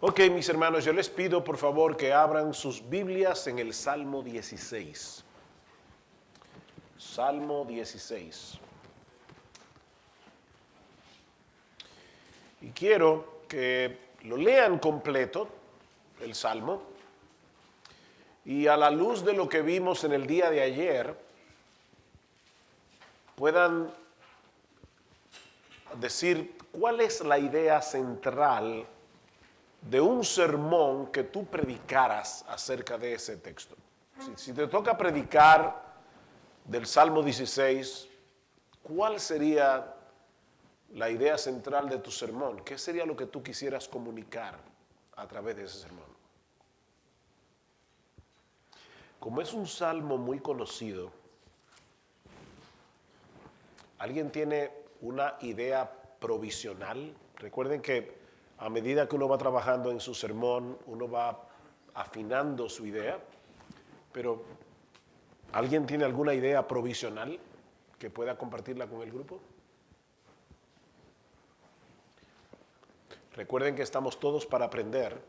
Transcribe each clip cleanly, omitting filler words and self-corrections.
Ok, mis hermanos, yo les pido por favor que abran sus Biblias en el Salmo 16. Salmo 16. Y quiero que lo lean completo, el Salmo, y a la luz de lo que vimos en el día de ayer, puedan decir cuál es la idea central de un sermón que tú predicaras acerca de ese texto. Si te toca predicar del Salmo 16, ¿cuál sería la idea central de tu sermón? ¿Qué sería lo que tú quisieras comunicar a través de ese sermón? Como es un salmo muy conocido, ¿alguien tiene una idea provisional? Recuerden que a medida que uno va trabajando en su sermón, uno va afinando su idea, pero ¿alguien tiene alguna idea provisional que pueda compartirla con el grupo? Recuerden que estamos todos para aprender.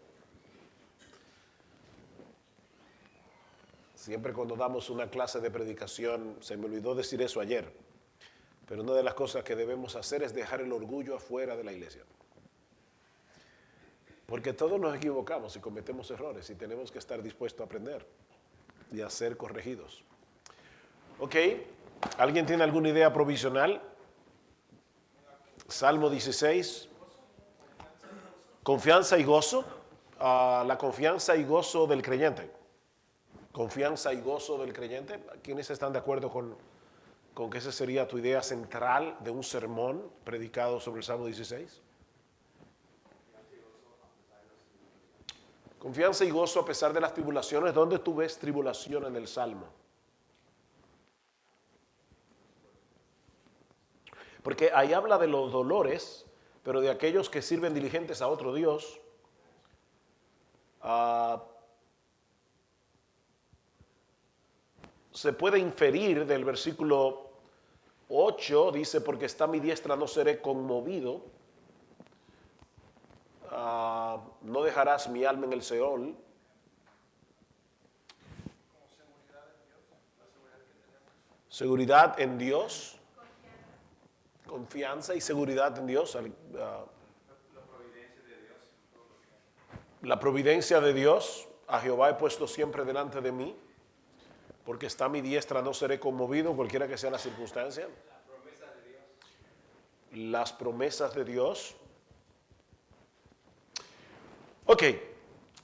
Siempre cuando damos una clase de predicación, se me olvidó decir eso ayer, pero una de las cosas que debemos hacer es dejar el orgullo afuera de la iglesia. Porque todos nos equivocamos y cometemos errores y tenemos que estar dispuestos a aprender y a ser corregidos. Ok, ¿alguien tiene alguna idea provisional? Salmo 16. Confianza y gozo. La confianza y gozo del creyente. Confianza y gozo del creyente. ¿Quiénes están de acuerdo con que esa sería tu idea central de un sermón predicado sobre el Salmo 16? Confianza y gozo a pesar de las tribulaciones. ¿Dónde tú ves tribulación en el Salmo? Porque ahí habla de los dolores, pero de aquellos que sirven diligentes a otro Dios. Se puede inferir del versículo 8, dice, porque está mi diestra no seré conmovido. No dejarás mi alma en el Seol. Seguridad en Dios. Confianza y seguridad en Dios. La providencia de Dios. A Jehová he puesto siempre delante de mí, porque está mi diestra no seré conmovido, cualquiera que sea la circunstancia. Las promesas de Dios. Ok,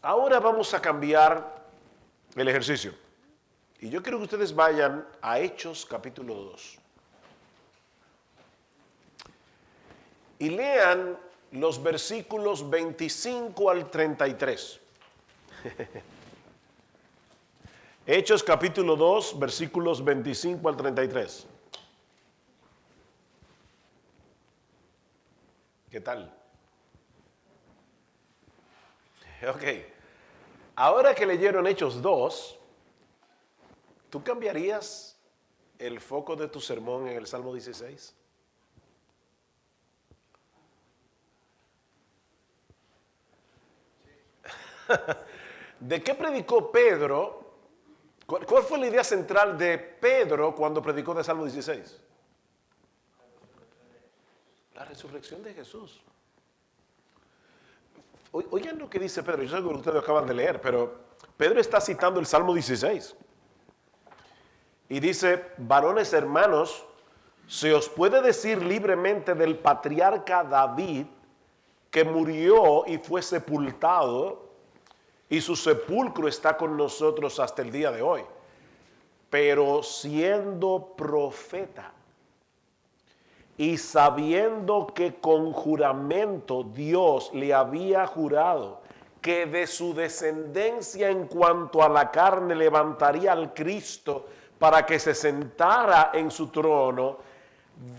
ahora vamos a cambiar el ejercicio. Y yo quiero que ustedes vayan a Hechos capítulo 2. Y lean los versículos 25 al 33. Hechos capítulo 2, versículos 25 al 33. ¿Qué tal? Ok. Ahora que leyeron Hechos 2, ¿tú cambiarías el foco de tu sermón en el Salmo 16? ¿De qué predicó Pedro? ¿Cuál fue la idea central de Pedro cuando predicó del Salmo 16? La resurrección de Jesús. Oigan lo que dice Pedro. Yo sé que ustedes lo acaban de leer, pero Pedro está citando el Salmo 16. Y dice, varones hermanos, se os puede decir libremente del patriarca David, que murió y fue sepultado, y su sepulcro está con nosotros hasta el día de hoy. Pero siendo profeta y sabiendo que con juramento Dios le había jurado que de su descendencia en cuanto a la carne levantaría al Cristo para que se sentara en su trono,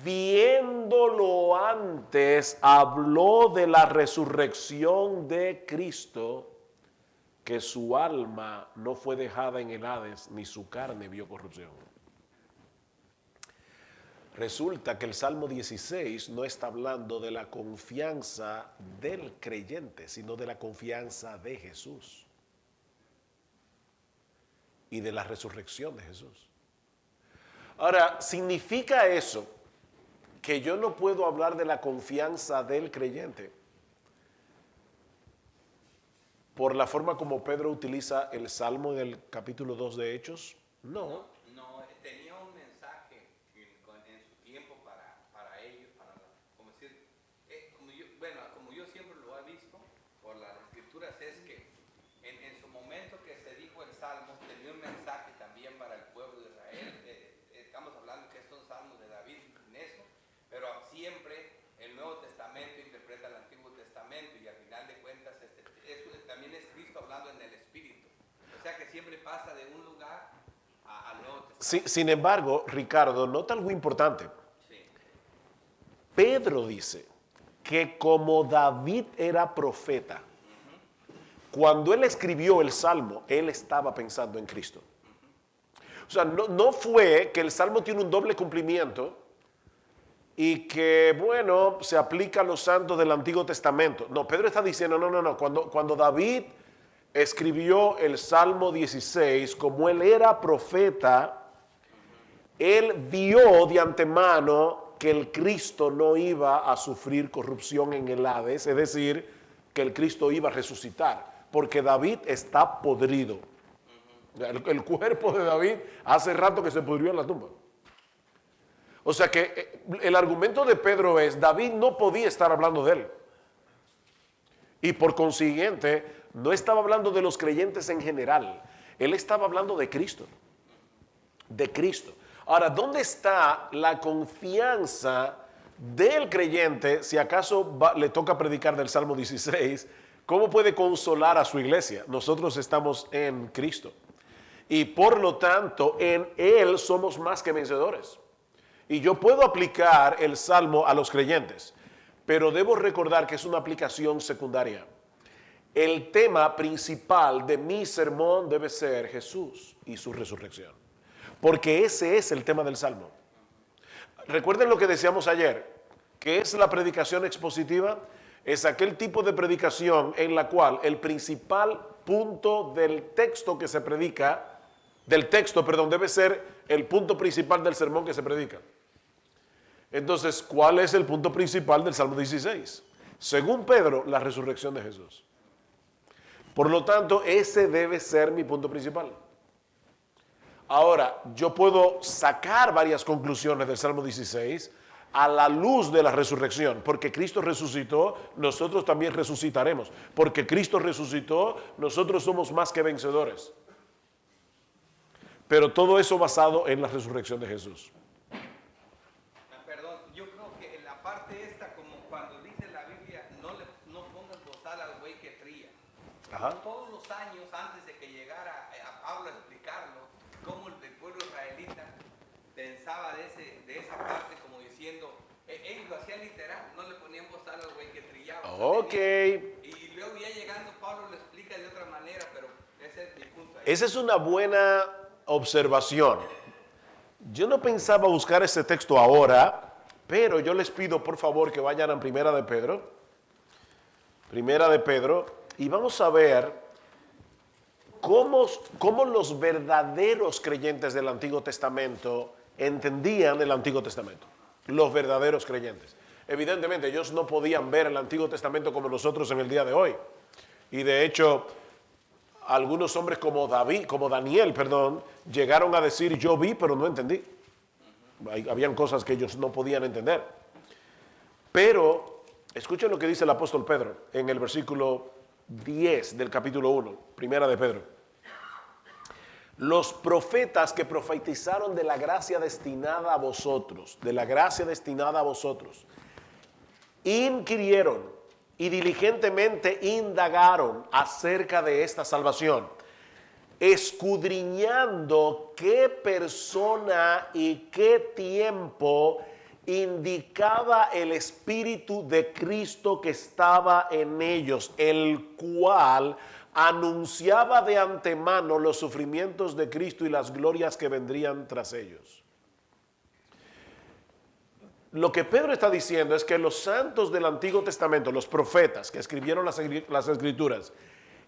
viéndolo antes, habló de la resurrección de Cristo, que su alma no fue dejada en el Hades, ni su carne vio corrupción. Resulta que el Salmo 16 no está hablando de la confianza del creyente, sino de la confianza de Jesús y de la resurrección de Jesús. Ahora, ¿significa eso que yo no puedo hablar de la confianza del creyente por la forma como Pedro utiliza el Salmo en el capítulo 2 de Hechos? No. No, tenía un mensaje en su tiempo para ellos, como decir, como yo siempre lo he visto por las escrituras, es que en su momento que se dijo el Salmo, tenía un mensaje también para el pueblo de Israel. Estamos hablando que son salmos de David en eso, pero siempre el Nuevo Testamento interpreta el Antiguo Testamento y al final de cuentas eso también es Cristo hablando en el Espíritu. O sea que siempre pasa de un lugar al Nuevo Testamento. Sin embargo, Ricardo, nota algo importante. Sí. Pedro dice que como David era profeta, cuando él escribió el Salmo, él estaba pensando en Cristo. O sea, no fue que el Salmo tiene un doble cumplimiento y que, bueno, se aplica a los santos del Antiguo Testamento. No, Pedro está diciendo, no. Cuando David escribió el Salmo 16, como él era profeta, él vio de antemano que el Cristo no iba a sufrir corrupción en el Hades, es decir, que el Cristo iba a resucitar, porque David está podrido. El cuerpo de David hace rato que se pudrió en la tumba. O sea que el argumento de Pedro es, David no podía estar hablando de él. Y por consiguiente, no estaba hablando de los creyentes en general. Él estaba hablando de Cristo. De Cristo. Ahora, ¿dónde está la confianza del creyente si acaso le toca predicar del Salmo 16? ¿Cómo puede consolar a su iglesia? Nosotros estamos en Cristo. Y por lo tanto, en Él somos más que vencedores. Y yo puedo aplicar el Salmo a los creyentes, pero debo recordar que es una aplicación secundaria. El tema principal de mi sermón debe ser Jesús y su resurrección, porque ese es el tema del Salmo. Recuerden lo que decíamos ayer, que es la predicación expositiva, es aquel tipo de predicación en la cual el principal punto del texto que se predica, debe ser el punto principal del sermón que se predica. Entonces, ¿cuál es el punto principal del Salmo 16? Según Pedro, la resurrección de Jesús. Por lo tanto, ese debe ser mi punto principal. Ahora, yo puedo sacar varias conclusiones del Salmo 16 a la luz de la resurrección. Porque Cristo resucitó, nosotros también resucitaremos. Porque Cristo resucitó, nosotros somos más que vencedores. Pero todo eso basado en la resurrección de Jesús. Perdón, yo creo que en la parte esta, como cuando dice la Biblia, no pongas bozal al buey que tría. Ajá. Todos los años antes de que llegara a Pablo a explicarlo, cómo el pueblo israelita pensaba de esa parte, como diciendo, ellos lo hacían literal, no le ponían bozal al buey que trillaba. Ok. Y luego ya llegando Pablo lo explica de otra manera, pero ese es mi punto ahí. Esa es una buena observación. Yo no pensaba buscar ese texto ahora, pero yo les pido por favor que vayan a Primera de Pedro, y vamos a ver cómo los verdaderos creyentes del Antiguo Testamento entendían el Antiguo Testamento. Los verdaderos creyentes. Evidentemente, ellos no podían ver el Antiguo Testamento como nosotros en el día de hoy. Y de hecho, algunos hombres como Daniel, llegaron a decir, yo vi, pero no entendí. Habían cosas que ellos no podían entender. Pero, escuchen lo que dice el apóstol Pedro en el versículo 10 del capítulo 1, Primera de Pedro. Los profetas que profetizaron de la gracia destinada a vosotros, inquirieron y diligentemente indagaron acerca de esta salvación, escudriñando qué persona y qué tiempo indicaba el Espíritu de Cristo que estaba en ellos, el cual anunciaba de antemano los sufrimientos de Cristo y las glorias que vendrían tras ellos. Lo que Pedro está diciendo es que los santos del Antiguo Testamento, los profetas que escribieron las Escrituras,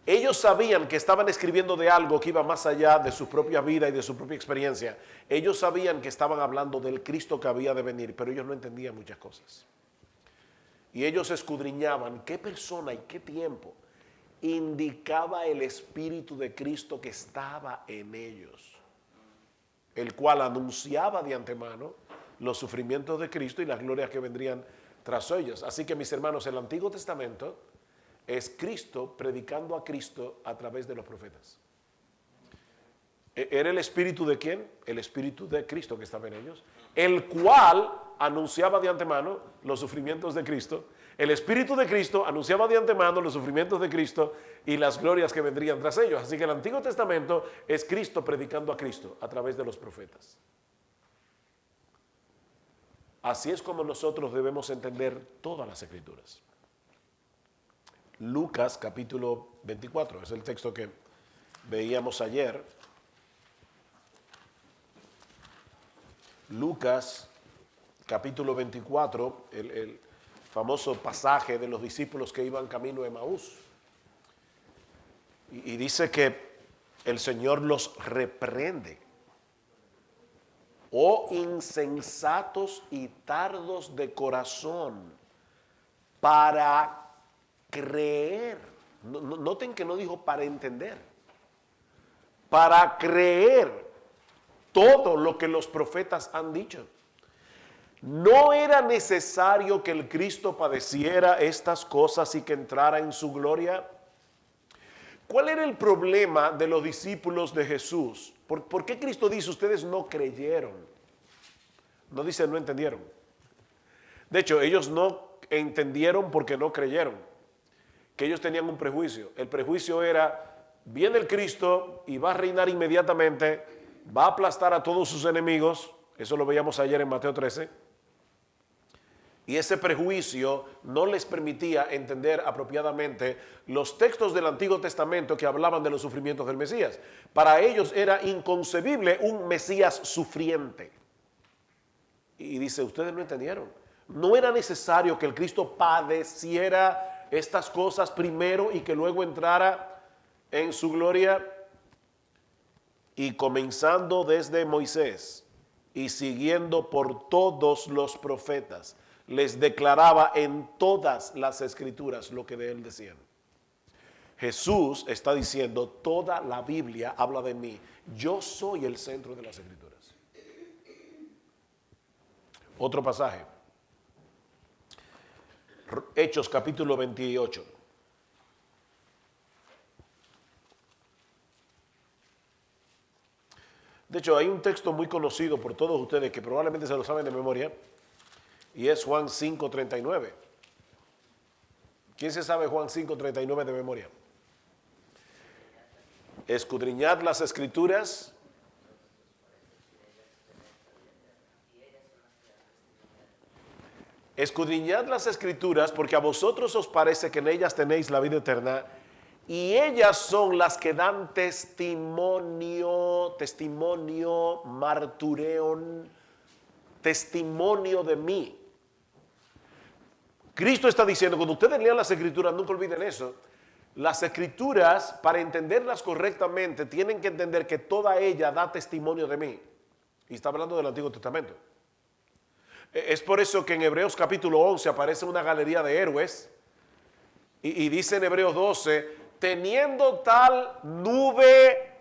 ellos sabían que estaban escribiendo de algo que iba más allá de su propia vida y de su propia experiencia. Ellos sabían que estaban hablando del Cristo que había de venir, pero ellos no entendían muchas cosas. Y ellos escudriñaban qué persona y qué tiempo indicaba el Espíritu de Cristo que estaba en ellos, el cual anunciaba de antemano los sufrimientos de Cristo y las glorias que vendrían tras ellos. Así que, mis hermanos, el Antiguo Testamento es Cristo predicando a Cristo a través de los profetas. ¿Era el Espíritu de quién? El Espíritu de Cristo que estaba en ellos, el cual anunciaba de antemano los sufrimientos de Cristo. El Espíritu de Cristo anunciaba de antemano los sufrimientos de Cristo y las glorias que vendrían tras ellos. Así que el Antiguo Testamento es Cristo predicando a Cristo a través de los profetas. Así es como nosotros debemos entender todas las Escrituras. Lucas capítulo 24, es el texto que veíamos ayer. Lucas capítulo 24, el famoso pasaje de los discípulos que iban camino a Emaús. Y dice que el Señor los reprende. Oh insensatos y tardos de corazón para creer. Noten que no dijo para entender. Para creer todo lo que los profetas han dicho. ¿No era necesario que el Cristo padeciera estas cosas y que entrara en su gloria? ¿Cuál era el problema de los discípulos de Jesús? ¿Por qué Cristo dice, ustedes no creyeron? No dice, no entendieron. De hecho, ellos no entendieron porque no creyeron. Que ellos tenían un prejuicio. El prejuicio era, viene el Cristo y va a reinar inmediatamente, va a aplastar a todos sus enemigos. Eso lo veíamos ayer en Mateo 13. Y ese prejuicio no les permitía entender apropiadamente los textos del Antiguo Testamento que hablaban de los sufrimientos del Mesías. Para ellos era inconcebible un Mesías sufriente. Y dice, ustedes no entendieron. No era necesario que el Cristo padeciera estas cosas primero y que luego entrara en su gloria. Y comenzando desde Moisés y siguiendo por todos los profetas, les declaraba en todas las Escrituras lo que de él decían. Jesús está diciendo, toda la Biblia habla de mí. Yo soy el centro de las Escrituras. Otro pasaje. Hechos capítulo 28. De hecho, hay un texto muy conocido por todos ustedes que probablemente se lo saben de memoria. Y es Juan 5:39. ¿Quién se sabe Juan 5:39 de memoria? Escudriñad las Escrituras. Escudriñad las Escrituras porque a vosotros os parece que en ellas tenéis la vida eterna y ellas son las que dan testimonio, martureon, testimonio de mí. Cristo está diciendo, cuando ustedes lean las Escrituras, nunca olviden eso. Las Escrituras, para entenderlas correctamente, tienen que entender que toda ella da testimonio de mí. Y está hablando del Antiguo Testamento. Es por eso que en Hebreos capítulo 11 aparece una galería de héroes. Y dice en Hebreos 12, teniendo tal nube,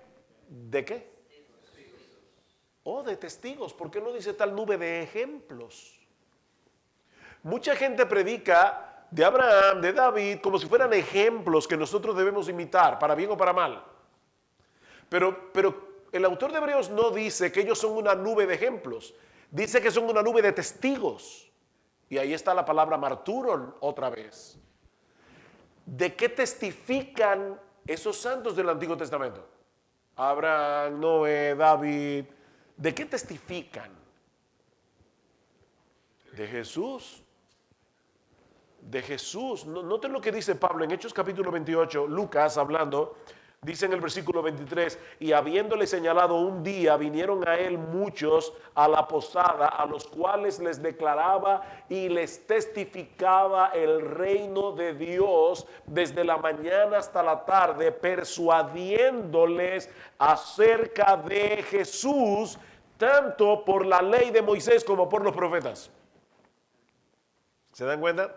¿de qué? Oh, de testigos. ¿Por qué no dice tal nube de ejemplos? Mucha gente predica de Abraham, de David, como si fueran ejemplos que nosotros debemos imitar, para bien o para mal. Pero el autor de Hebreos no dice que ellos son una nube de ejemplos. Dice que son una nube de testigos. Y ahí está la palabra marturon otra vez. ¿De qué testifican esos santos del Antiguo Testamento? Abraham, Noé, David. ¿De qué testifican? De Jesús. De Jesús. Noten lo que dice Pablo en Hechos capítulo 28, Lucas hablando Dice en el versículo 23, y habiéndole señalado un día, vinieron a él muchos a la posada, a los cuales les declaraba y les testificaba el reino de Dios desde la mañana hasta la tarde, persuadiéndoles acerca de Jesús, tanto por la ley de Moisés como por los profetas. ¿Se dan cuenta?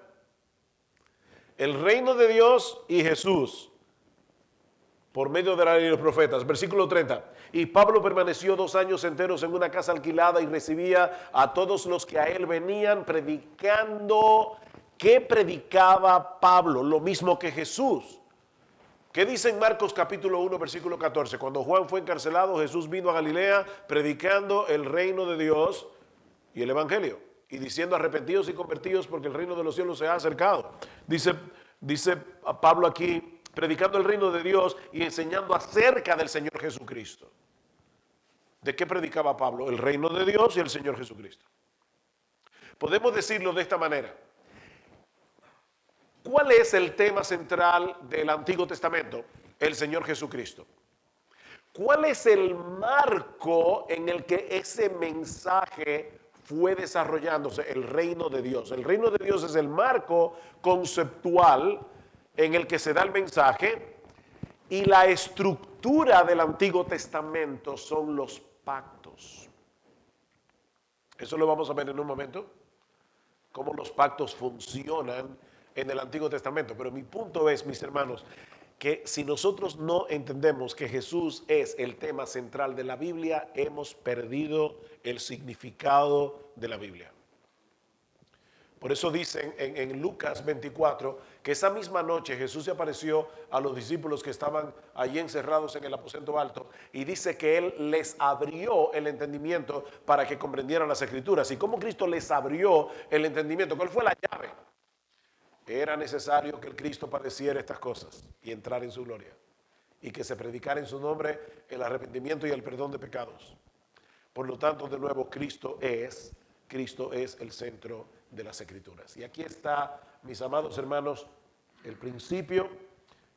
El reino de Dios y Jesús por medio de la ley de los profetas. Versículo 30. Y Pablo permaneció 2 años enteros en una casa alquilada y recibía a todos los que a él venían predicando. ¿Qué predicaba Pablo? Lo mismo que Jesús. ¿Qué dice en Marcos capítulo 1 versículo 14? Cuando Juan fue encarcelado, Jesús vino a Galilea predicando el reino de Dios y el evangelio. Y diciendo arrepentidos y convertidos porque el reino de los cielos se ha acercado. Dice a Pablo aquí, predicando el reino de Dios y enseñando acerca del Señor Jesucristo. ¿De qué predicaba Pablo? El reino de Dios y el Señor Jesucristo. Podemos decirlo de esta manera. ¿Cuál es el tema central del Antiguo Testamento? El Señor Jesucristo. ¿Cuál es el marco en el que ese mensaje fue desarrollándose? El reino de Dios. El reino de Dios es el marco conceptual en el que se da el mensaje, y la estructura del Antiguo Testamento son los pactos. Eso lo vamos a ver en un momento, cómo los pactos funcionan en el Antiguo Testamento. Pero mi punto es, mis hermanos, que si nosotros no entendemos que Jesús es el tema central de la Biblia, hemos perdido el significado de la Biblia. Por eso dicen en Lucas 24 que esa misma noche Jesús se apareció a los discípulos que estaban allí encerrados en el aposento alto, y dice que Él les abrió el entendimiento para que comprendieran las Escrituras. ¿Y cómo Cristo les abrió el entendimiento? ¿Cuál fue la llave? Era necesario que el Cristo padeciera estas cosas y entrar en su gloria, y que se predicara en su nombre el arrepentimiento y el perdón de pecados. Por lo tanto, de nuevo, Cristo es el centro de las Escrituras. Y aquí está, mis amados hermanos, el principio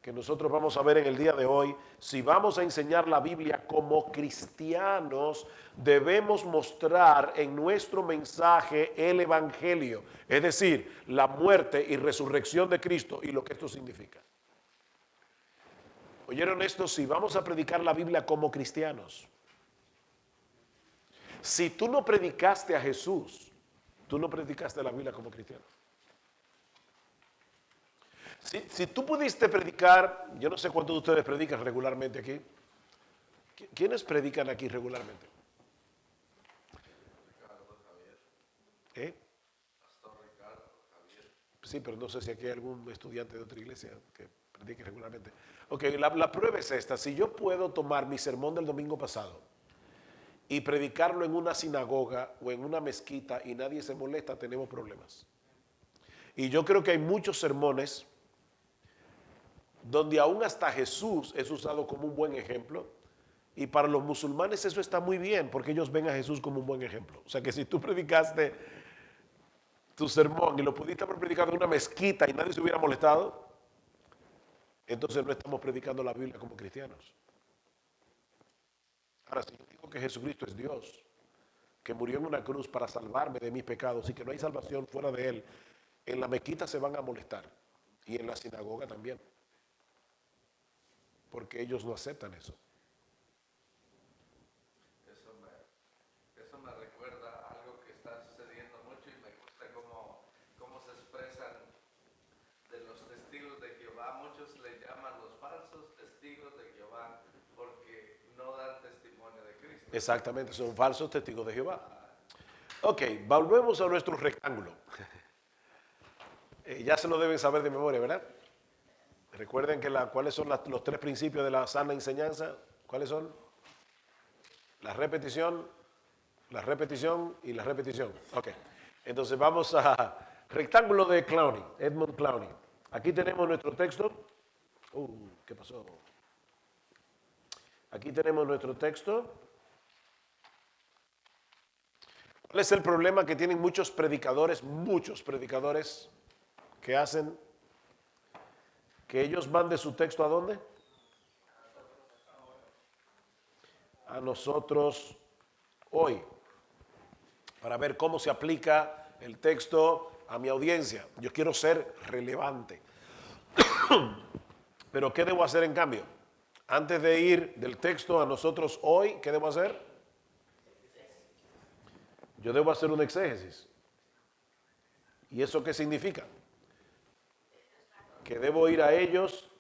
que nosotros vamos a ver en el día de hoy. Si vamos a enseñar la Biblia como cristianos, debemos mostrar en nuestro mensaje el Evangelio, es decir, la muerte y resurrección de Cristo y lo que esto significa. ¿Oyeron esto? Si vamos a predicar la Biblia como cristianos, si tú no predicaste a Jesús, tú no predicaste la Biblia como cristiano. Si tú pudiste predicar, yo no sé cuántos de ustedes predican regularmente aquí. ¿Quiénes predican aquí regularmente? Ricardo, Javier. ¿Eh? Pastor Ricardo, Javier. Sí, pero no sé si aquí hay algún estudiante de otra iglesia que predique regularmente. Ok, la prueba es esta. Si yo puedo tomar mi sermón del domingo pasado y predicarlo en una sinagoga o en una mezquita y nadie se molesta, tenemos problemas. Y yo creo que hay muchos sermones donde aún hasta Jesús es usado como un buen ejemplo, y para los musulmanes eso está muy bien porque ellos ven a Jesús como un buen ejemplo. O sea que si tú predicaste tu sermón y lo pudiste haber predicado en una mezquita y nadie se hubiera molestado, entonces no estamos predicando la Biblia como cristianos. Ahora, si yo digo que Jesucristo es Dios, que murió en una cruz para salvarme de mis pecados y que no hay salvación fuera de Él, en la mezquita se van a molestar y en la sinagoga también, porque ellos no aceptan eso. Eso me recuerda algo que está sucediendo mucho, y me gusta cómo se expresan de los testigos de Jehová. Muchos le llaman los falsos testigos de Jehová porque no dan testimonio de Cristo. Exactamente, son falsos testigos de Jehová. Ok, volvemos a nuestro rectángulo. Ya se lo deben saber de memoria, ¿verdad? Recuerden que cuáles son los 3 principios de la sana enseñanza. ¿Cuáles son? La repetición y la repetición. Ok, entonces vamos a rectángulo de Clowney, Edmund Clowney. Aquí tenemos nuestro texto. ¿Qué pasó? Aquí tenemos nuestro texto. ¿Cuál es el problema que tienen muchos predicadores que hacen? Que ellos van de su texto ¿a dónde? a nosotros hoy, para ver cómo se aplica el texto a mi audiencia. Yo quiero ser relevante. Pero ¿qué debo hacer en cambio? Antes de ir del texto a nosotros hoy, ¿qué debo hacer? Yo debo hacer un exégesis. ¿Y eso qué significa? Que debo ir a ellos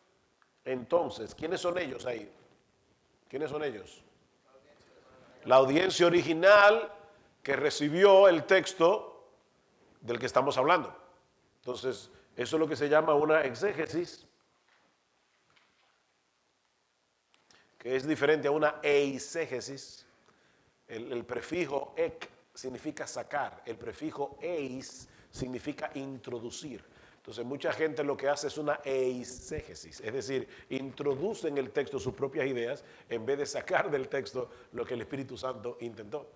entonces. ¿Quiénes son ellos ahí? ¿Quiénes son ellos? La audiencia original que recibió el texto del que estamos hablando. Entonces, eso es lo que se llama una exégesis, que es diferente a una eisegesis. El prefijo ek significa sacar, el prefijo eis significa introducir. Entonces, mucha gente lo que hace es una eisegesis, es decir, introduce en el texto sus propias ideas en vez de sacar del texto lo que el Espíritu Santo intentó.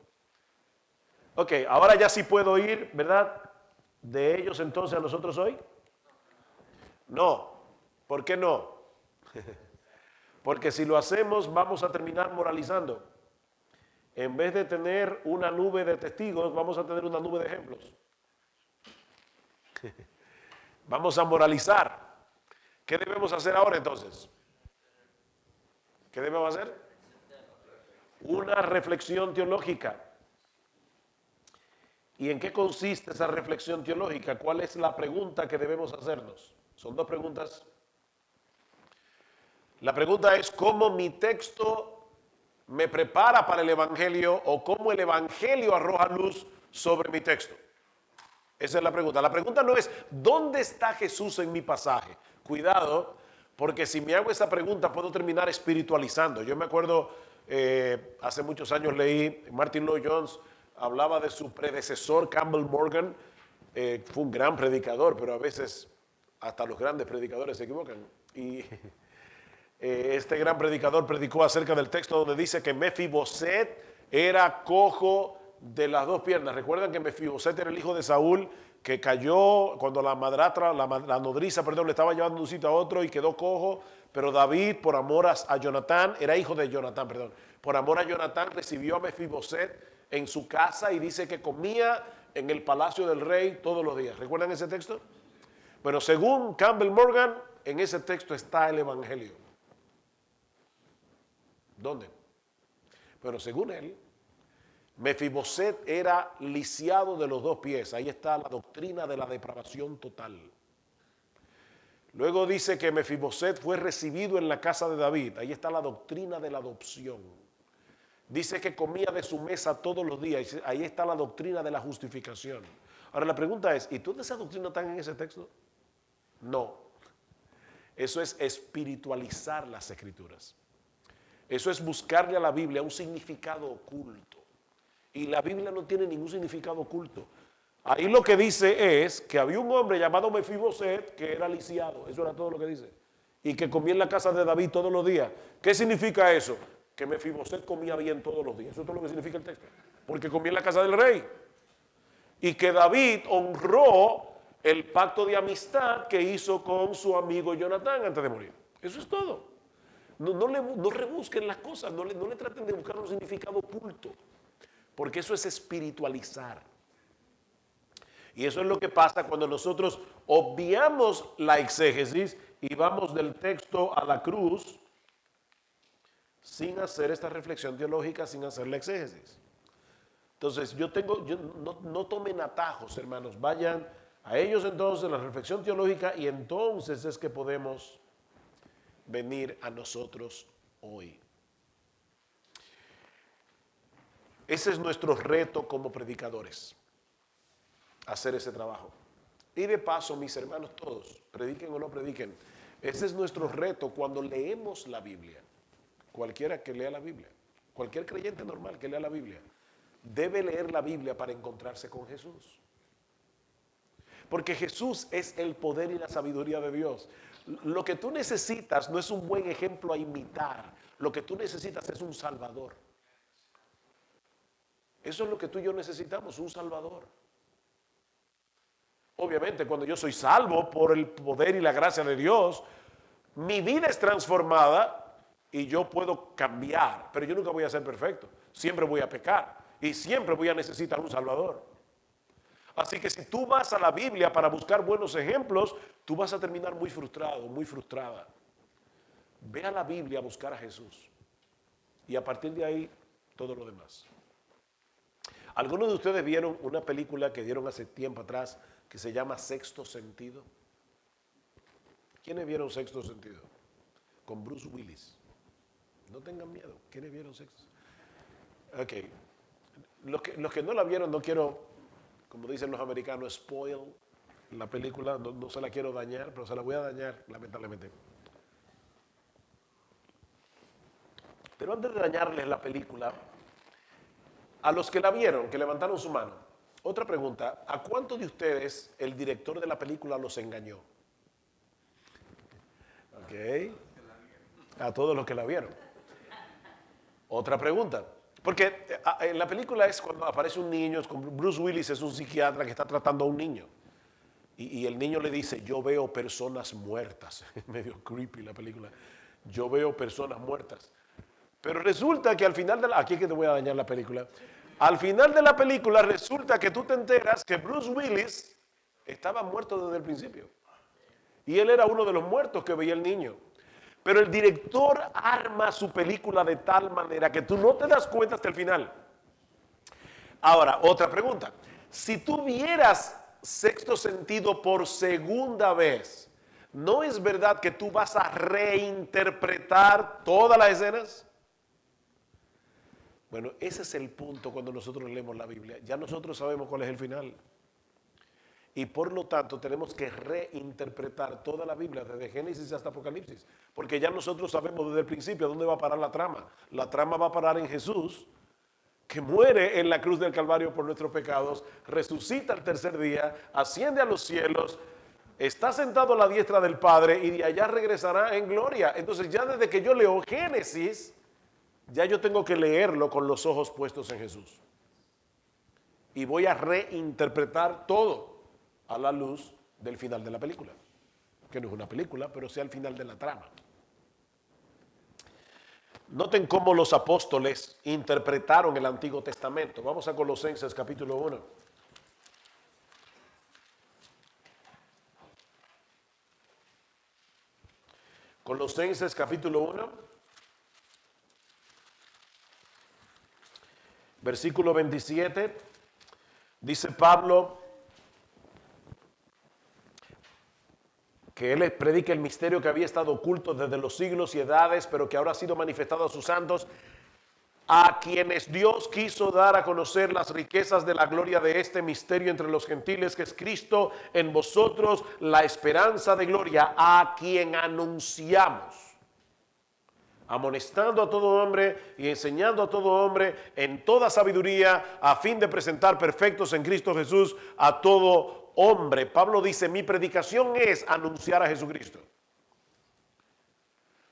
Ok, ahora ya sí puedo ir, ¿verdad? De ellos entonces a nosotros hoy. No, ¿por qué no? Porque si lo hacemos vamos a terminar moralizando. En vez de tener una nube de testigos, vamos a tener una nube de ejemplos. Vamos a moralizar. ¿Qué debemos hacer ahora entonces? ¿Qué debemos hacer? Una reflexión teológica. ¿Y en qué consiste esa reflexión teológica? ¿Cuál es la pregunta que debemos hacernos? Son dos preguntas. La pregunta es ¿cómo mi texto me prepara para el Evangelio o cómo el Evangelio arroja luz sobre mi texto? Esa es la pregunta. La pregunta no es ¿dónde está Jesús en mi pasaje? Cuidado, porque si me hago esa pregunta puedo terminar espiritualizando. Yo me acuerdo, hace muchos años leí, Martin Lloyd-Jones hablaba de su predecesor Campbell Morgan. Fue un gran predicador, pero a veces hasta los grandes predicadores se equivocan. Y este gran predicador predicó acerca del texto donde dice que Mefiboset era cojo de las dos piernas. Recuerdan que Mefiboset era el hijo de Saúl que cayó cuando la nodriza, le estaba llevando de un sitio a otro y quedó cojo, pero David por amor a Jonatán, era hijo de Jonatán, por amor a Jonatán recibió a Mefiboset en su casa y dice que comía en el palacio del rey todos los días. ¿Recuerdan ese texto? Bueno, según Campbell Morgan, en ese texto está el Evangelio. ¿Dónde? Bueno, según él, Mefiboset era lisiado de los dos pies. Ahí está la doctrina de la depravación total. Luego dice que Mefiboset fue recibido en la casa de David. Ahí está la doctrina de la adopción. Dice que comía de su mesa todos los días. Ahí está la doctrina de la justificación. Ahora la pregunta es, ¿y toda esa doctrina está en ese texto? No. Eso es espiritualizar las Escrituras. Eso es buscarle a la Biblia un significado oculto. Y la Biblia no tiene ningún significado oculto. Ahí lo que dice es que había un hombre llamado Mefiboset que era lisiado. Eso era todo lo que dice. Y que comía en la casa de David todos los días. ¿Qué significa eso? Que Mefiboset comía bien todos los días. Eso es todo lo que significa el texto. Porque comía en la casa del rey. Y que David honró el pacto de amistad que hizo con su amigo Jonatán antes de morir. Eso es todo. No rebusquen las cosas, no le traten de buscar un significado oculto. Porque eso es espiritualizar. Y eso es lo que pasa cuando nosotros obviamos la exégesis y vamos del texto a la cruz sin hacer esta reflexión teológica, sin hacer la exégesis. Entonces, no tomen atajos, hermanos. Vayan a ellos entonces, la reflexión teológica, y entonces es que podemos venir a nosotros hoy. Ese es nuestro reto como predicadores, hacer ese trabajo. Y de paso, mis hermanos todos, prediquen o no prediquen, ese es nuestro reto cuando leemos la Biblia. Cualquiera que lea la Biblia, cualquier creyente normal que lea la Biblia, debe leer la Biblia para encontrarse con Jesús. Porque Jesús es el poder y la sabiduría de Dios. Lo que tú necesitas no es un buen ejemplo a imitar. Lo que tú necesitas es un Salvador. Eso es lo que tú y yo necesitamos, un Salvador. Obviamente, cuando yo soy salvo por el poder y la gracia de Dios, mi vida es transformada y yo puedo cambiar, pero yo nunca voy a ser perfecto. Siempre voy a pecar y siempre voy a necesitar un Salvador. Así que si tú vas a la Biblia para buscar buenos ejemplos, tú vas a terminar muy frustrado, muy frustrada. Ve a la Biblia a buscar a Jesús y a partir de ahí todo lo demás. ¿Algunos de ustedes vieron una película que dieron hace tiempo atrás que se llama Sexto Sentido? ¿Quiénes vieron Sexto Sentido? Con Bruce Willis. No tengan miedo. ¿Quiénes vieron Sexto? Ok. Los que no la vieron, no quiero, como dicen los americanos, spoil la película. No se la quiero dañar, pero se la voy a dañar, lamentablemente. Pero antes de dañarles la película, a los que la vieron, que levantaron su mano, otra pregunta: ¿a cuántos de ustedes el director de la película los engañó? Ok. A todos los que la vieron. Otra pregunta. Porque en la película es cuando aparece un niño, Bruce Willis es un psiquiatra que está tratando a un niño. Y el niño le dice, yo veo personas muertas. Medio creepy la película. Yo veo personas muertas. Pero resulta que al final aquí es que te voy a dañar la película. Al final de la película resulta que tú te enteras que Bruce Willis estaba muerto desde el principio. Y él era uno de los muertos que veía el niño. Pero el director arma su película de tal manera que tú no te das cuenta hasta el final. Ahora, otra pregunta. Si tú vieras Sexto Sentido por segunda vez, ¿no es verdad que tú vas a reinterpretar todas las escenas? Bueno, ese es el punto cuando nosotros leemos la Biblia. Ya nosotros sabemos cuál es el final. Y por lo tanto tenemos que reinterpretar toda la Biblia, desde Génesis hasta Apocalipsis. Porque ya nosotros sabemos desde el principio a dónde va a parar la trama. La trama va a parar en Jesús, que muere en la cruz del Calvario por nuestros pecados, resucita el tercer día, asciende a los cielos, está sentado a la diestra del Padre y de allá regresará en gloria. Entonces ya desde que yo leo Génesis, ya yo tengo que leerlo con los ojos puestos en Jesús. Y voy a reinterpretar todo a la luz del final de la película. Que no es una película, pero sea el final de la trama. Noten cómo los apóstoles interpretaron el Antiguo Testamento. Vamos a Colosenses capítulo 1. Colosenses capítulo 1. Versículo 27, dice Pablo que él les predica el misterio que había estado oculto desde los siglos y edades, pero que ahora ha sido manifestado a sus santos, a quienes Dios quiso dar a conocer las riquezas de la gloria de este misterio entre los gentiles, que es Cristo en vosotros, la esperanza de gloria, a quien anunciamos, amonestando a todo hombre y enseñando a todo hombre en toda sabiduría, a fin de presentar perfectos en Cristo Jesús a todo hombre. Pablo dice, mi predicación es anunciar a Jesucristo.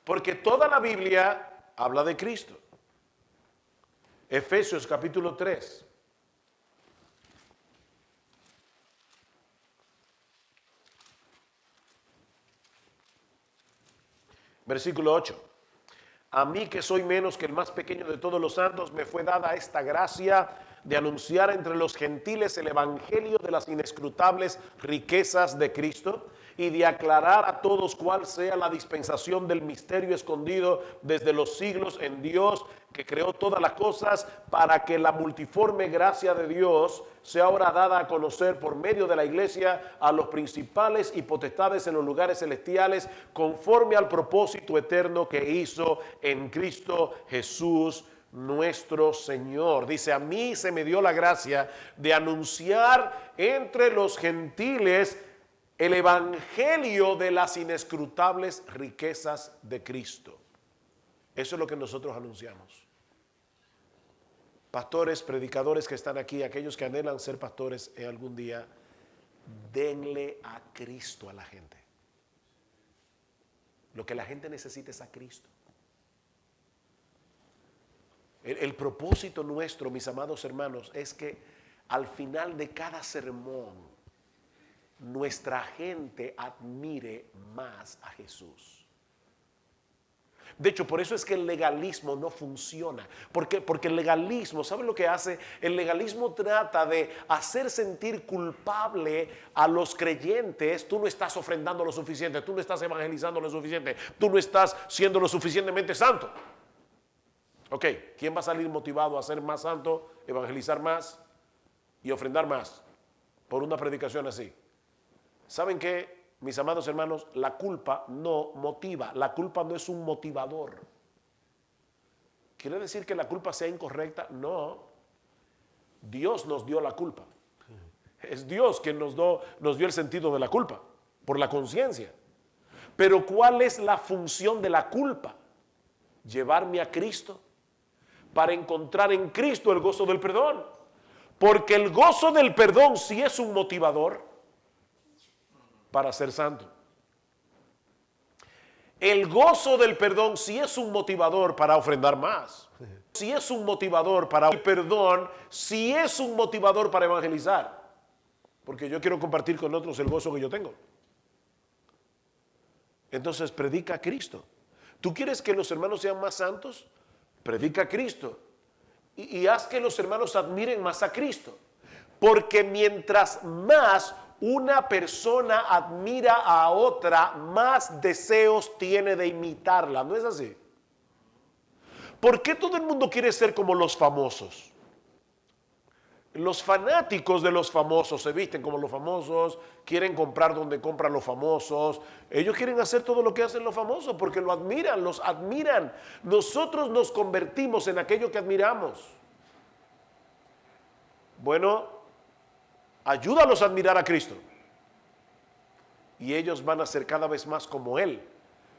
Porque toda la Biblia habla de Cristo. Efesios capítulo 3. Versículo 8. A mí, que soy menos que el más pequeño de todos los santos, me fue dada esta gracia de anunciar entre los gentiles el evangelio de las inescrutables riquezas de Cristo y de aclarar a todos cuál sea la dispensación del misterio escondido desde los siglos en Dios, que creó todas las cosas, para que la multiforme gracia de Dios sea ahora dada a conocer por medio de la iglesia a los principales y potestades en los lugares celestiales, conforme al propósito eterno que hizo en Cristo Jesús nuestro Señor. Dice, a mí se me dio la gracia de anunciar entre los gentiles el evangelio de las inescrutables riquezas de Cristo. Eso es lo que nosotros anunciamos. Pastores, predicadores que están aquí, aquellos que anhelan ser pastores en algún día, denle a Cristo a la gente. Lo que la gente necesita es a Cristo. El propósito nuestro, mis amados hermanos, es que al final de cada sermón nuestra gente admire más a Jesús. De hecho, por eso es que el legalismo no funciona. ¿Por qué? Porque el legalismo, ¿saben lo que hace? El legalismo trata de hacer sentir culpable a los creyentes. Tú no estás ofrendando lo suficiente, tú no estás evangelizando lo suficiente, tú no estás siendo lo suficientemente santo. Ok, ¿quién va a salir motivado a ser más santo, evangelizar más y ofrendar más por una predicación así? ¿Saben qué? Mis amados hermanos, la culpa no motiva, la culpa no es un motivador. ¿Quiere decir que la culpa sea incorrecta? No. Dios nos dio la culpa. Es Dios quien nos dio el sentido de la culpa, por la conciencia. Pero ¿cuál es la función de la culpa? Llevarme a Cristo para encontrar en Cristo el gozo del perdón. Porque el gozo del perdón sí es un motivador para ser santo. El gozo del perdón sí es un motivador para ofrendar más. Sí es un motivador para el perdón, sí es un motivador para evangelizar. Porque yo quiero compartir con otros el gozo que yo tengo. Entonces predica a Cristo. ¿Tú quieres que los hermanos sean más santos? Predica a Cristo. Y haz que los hermanos admiren más a Cristo. Porque mientras más una persona admira a otra, más deseos tiene de imitarla. ¿No es así? ¿Por qué todo el mundo quiere ser como los famosos? Los fanáticos de los famosos se visten como los famosos, quieren comprar donde compran los famosos. Ellos quieren hacer todo lo que hacen los famosos porque lo admiran, los admiran. Nosotros nos convertimos en aquello que admiramos. Bueno, ayúdalos a admirar a Cristo. Y ellos van a ser cada vez más como Él.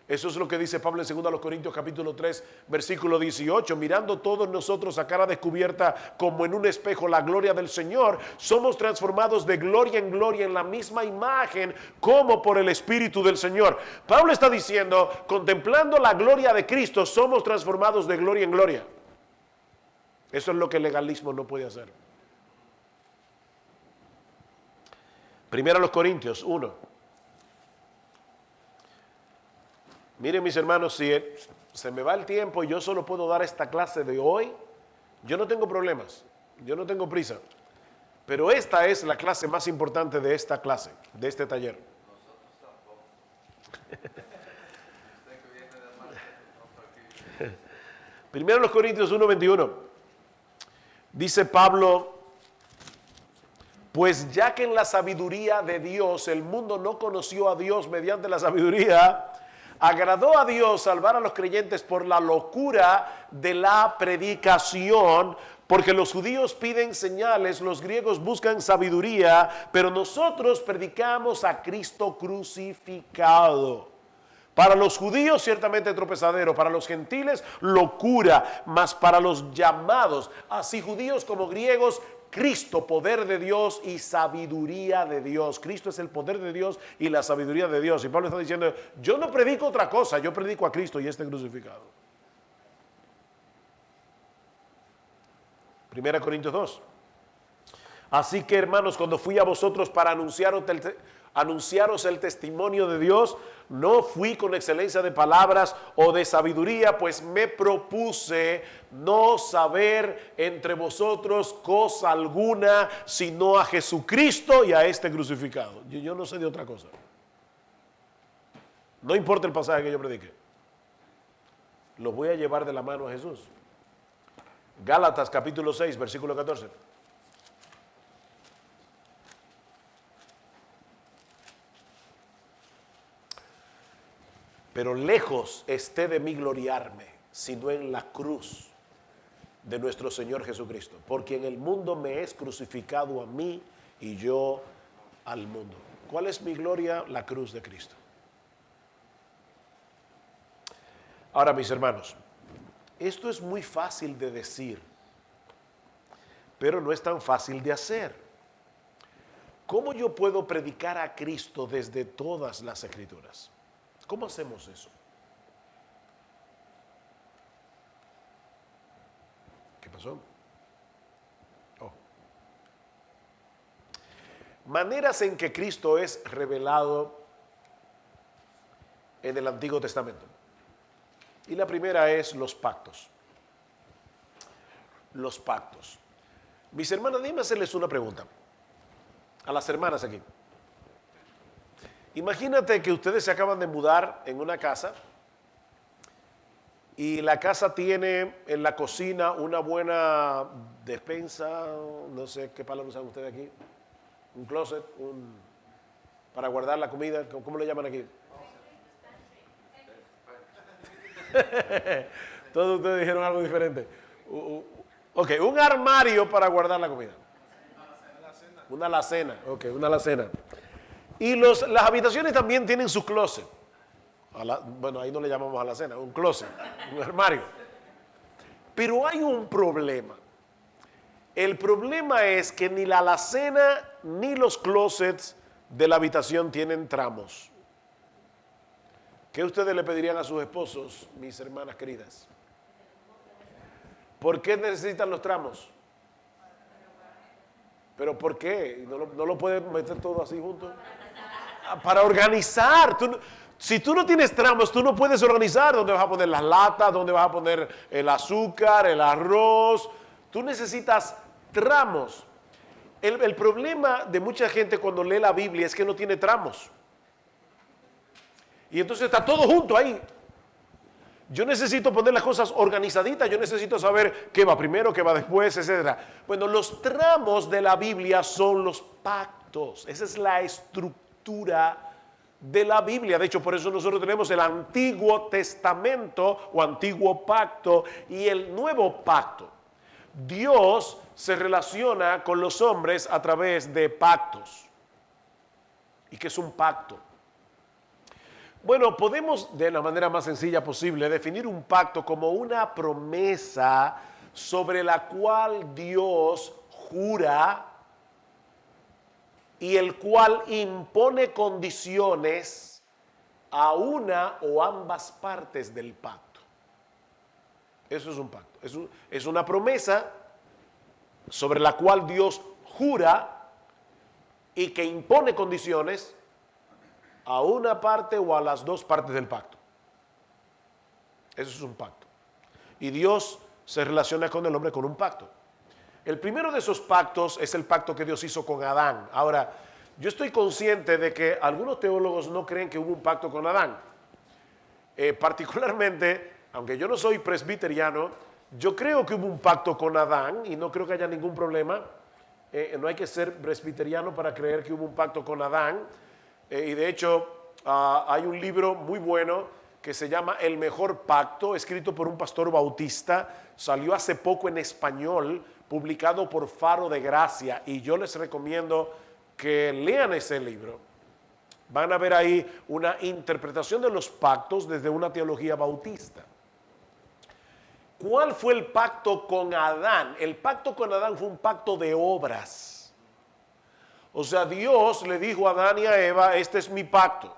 Eso es lo que dice Pablo en 2 Corintios capítulo 3, versículo 18. Mirando todos nosotros a cara descubierta como en un espejo la gloria del Señor, somos transformados de gloria en la misma imagen como por el Espíritu del Señor. Pablo está diciendo, contemplando la gloria de Cristo, somos transformados de gloria en gloria. Eso es lo que el legalismo no puede hacer. Primero los Corintios 1. Miren mis hermanos, si se me va el tiempo y yo solo puedo dar esta clase de hoy, yo no tengo problemas, yo no tengo prisa. Pero esta es la clase más importante de esta clase, de este taller. Primero los Corintios 1:21. Dice Pablo, pues ya que en la sabiduría de Dios el mundo no conoció a Dios mediante la sabiduría, agradó a Dios salvar a los creyentes por la locura de la predicación, porque los judíos piden señales, los griegos buscan sabiduría, pero nosotros predicamos a Cristo crucificado. Para los judíos ciertamente tropezadero, para los gentiles locura, mas para los llamados, así judíos como griegos, Cristo, poder de Dios y sabiduría de Dios. Cristo es el poder de Dios y la sabiduría de Dios. Y Pablo está diciendo, yo no predico otra cosa, yo predico a Cristo y este crucificado. 1 Corintios 2. Así que hermanos, cuando fui a vosotros para anunciaros el testimonio de Dios, no fui con excelencia de palabras o de sabiduría, pues me propuse no saber entre vosotros cosa alguna, sino a Jesucristo y a este crucificado. Yo no sé de otra cosa. No importa el pasaje que yo predique. Los voy a llevar de la mano a Jesús. Gálatas capítulo 6, versículo 14. Pero lejos esté de mí gloriarme, sino en la cruz de nuestro Señor Jesucristo, porque en el mundo me es crucificado a mí y yo al mundo. ¿Cuál es mi gloria? La cruz de Cristo. Ahora, mis hermanos, esto es muy fácil de decir, pero no es tan fácil de hacer. ¿Cómo yo puedo predicar a Cristo desde todas las Escrituras? ¿Cómo hacemos eso? ¿Qué pasó? Oh. Maneras en que Cristo es revelado en el Antiguo Testamento. Y la primera es los pactos. Los pactos. Mis hermanas, déjenme hacerles una pregunta. A las hermanas aquí. Imagínate que ustedes se acaban de mudar en una casa y la casa tiene en la cocina una buena despensa, no sé qué palabra usan ustedes aquí, un closet, para guardar la comida, ¿cómo le llaman aquí? Todos ustedes dijeron algo diferente. Ok, un armario para guardar la comida. Una alacena, ok, una alacena. Y las habitaciones también tienen su closet. Bueno, ahí no le llamamos alacena, un closet, un armario. Pero hay un problema. El problema es que ni la alacena ni los closets de la habitación tienen tramos. ¿Qué ustedes le pedirían a sus esposos, mis hermanas queridas? ¿Por qué necesitan los tramos? ¿Pero por qué? ¿No lo pueden meter todo así junto? Para organizar. Si tú no tienes tramos, tú no puedes organizar dónde vas a poner las latas, dónde vas a poner el azúcar, el arroz. Tú necesitas tramos. El problema de mucha gente cuando lee la Biblia es que no tiene tramos. Y entonces está todo junto ahí. Yo necesito poner las cosas organizaditas, yo necesito saber qué va primero, qué va después, etc. Bueno, los tramos de la Biblia son los pactos. Esa es la estructura de la Biblia. De hecho, por eso nosotros tenemos el Antiguo Testamento o Antiguo Pacto y el Nuevo Pacto. Dios se relaciona con los hombres a través de pactos. ¿Y qué es un pacto? Bueno, podemos de la manera más sencilla posible definir un pacto como una promesa sobre la cual Dios jura y el cual impone condiciones a una o ambas partes del pacto. Eso es un pacto. Es una promesa sobre la cual Dios jura y que impone condiciones a una parte o a las dos partes del pacto. Eso es un pacto. Y Dios se relaciona con el hombre con un pacto. El primero de esos pactos es el pacto que Dios hizo con Adán. Ahora, yo estoy consciente de que algunos teólogos no creen que hubo un pacto con Adán. Particularmente, aunque yo no soy presbiteriano, yo creo que hubo un pacto con Adán y no creo que haya ningún problema. No hay que ser presbiteriano para creer que hubo un pacto con Adán. Y de hecho, hay un libro muy bueno que se llama El Mejor Pacto, escrito por un pastor bautista. Salió hace poco en español, publicado por Faro de Gracia, y yo les recomiendo que lean ese libro. Van a ver ahí una interpretación de los pactos desde una teología bautista. ¿Cuál fue el pacto con Adán? El pacto con Adán fue un pacto de obras. O sea, Dios le dijo a Adán y a Eva, este es mi pacto.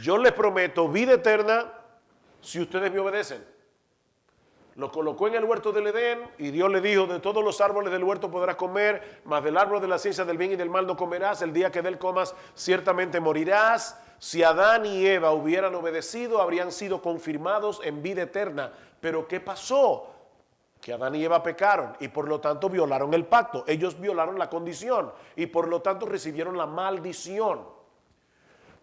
Yo les prometo vida eterna si ustedes me obedecen. Lo colocó en el huerto del Edén y Dios le dijo, de todos los árboles del huerto podrás comer, mas del árbol de la ciencia del bien y del mal no comerás. El día que de él comas, ciertamente morirás. Si Adán y Eva hubieran obedecido, habrían sido confirmados en vida eterna. Pero ¿qué pasó? Que Adán y Eva pecaron y por lo tanto violaron el pacto. Ellos violaron la condición y por lo tanto recibieron la maldición.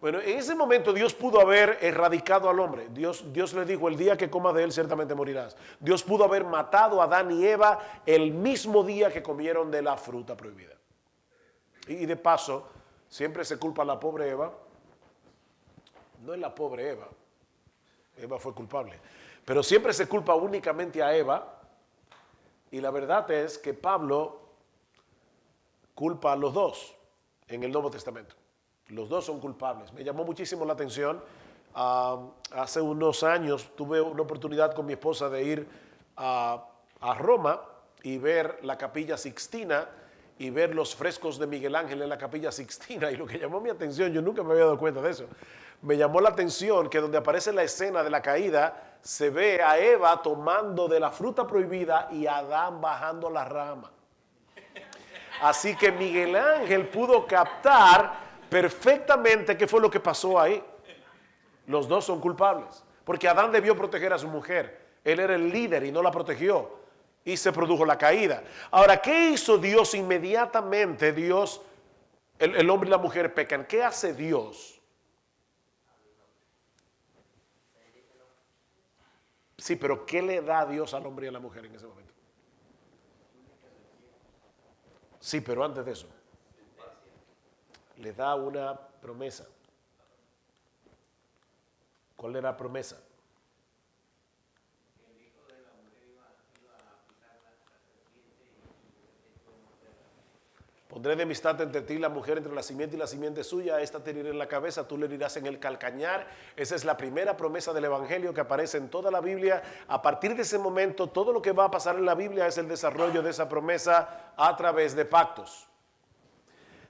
Bueno, en ese momento Dios pudo haber erradicado al hombre. Dios le dijo, el día que comas de él ciertamente morirás. Dios pudo haber matado a Adán y Eva el mismo día que comieron de la fruta prohibida. Y de paso, siempre se culpa a la pobre Eva. No es la pobre Eva. Eva fue culpable. Pero siempre se culpa únicamente a Eva. Y la verdad es que Pablo culpa a los dos en el Nuevo Testamento. Los dos son culpables. Me llamó muchísimo la atención. Hace unos años tuve una oportunidad con mi esposa de ir a Roma y ver la Capilla Sixtina y ver los frescos de Miguel Ángel en la Capilla Sixtina. Y lo que llamó mi atención, yo nunca me había dado cuenta de eso, me llamó la atención que donde aparece la escena de la caída, se ve a Eva tomando de la fruta prohibida y a Adán bajando la rama. Así que Miguel Ángel pudo captar perfectamente qué fue lo que pasó ahí. Los dos son culpables. porque Adán debió proteger a su mujer. Él era el líder y no la protegió. Y se produjo la caída. Ahora, ¿qué hizo Dios inmediatamente? Dios, el hombre y la mujer pecan. ¿Qué hace Dios? Sí, pero ¿qué le da Dios al hombre y a la mujer en ese momento? Sí, pero antes de eso, le da una promesa. ¿Cuál era la promesa? Pondré enemistad entre ti y la mujer, entre la simiente y la simiente suya. Esta te herirá en la cabeza, tú le herirás en el calcañar. Esa es la primera promesa del Evangelio que aparece en toda la Biblia. A partir de ese momento, todo lo que va a pasar en la Biblia es el desarrollo de esa promesa a través de pactos.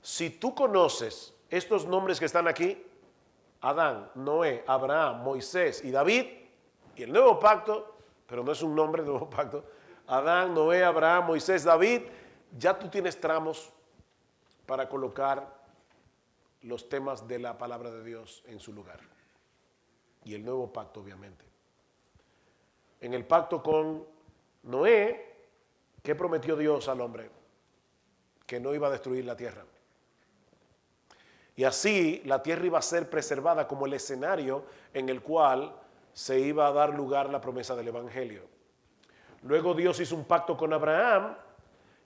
Si tú conoces estos nombres que están aquí, Adán, Noé, Abraham, Moisés y David, y el nuevo pacto, pero no es un nombre, el nuevo pacto, Adán, Noé, Abraham, Moisés, David, ya tú tienes tramos para colocar los temas de la palabra de Dios en su lugar. Y el nuevo pacto, obviamente. En el pacto con Noé, ¿qué prometió Dios al hombre? Que no iba a destruir la tierra. Y así la tierra iba a ser preservada como el escenario en el cual se iba a dar lugar a la promesa del Evangelio. Luego Dios hizo un pacto con Abraham.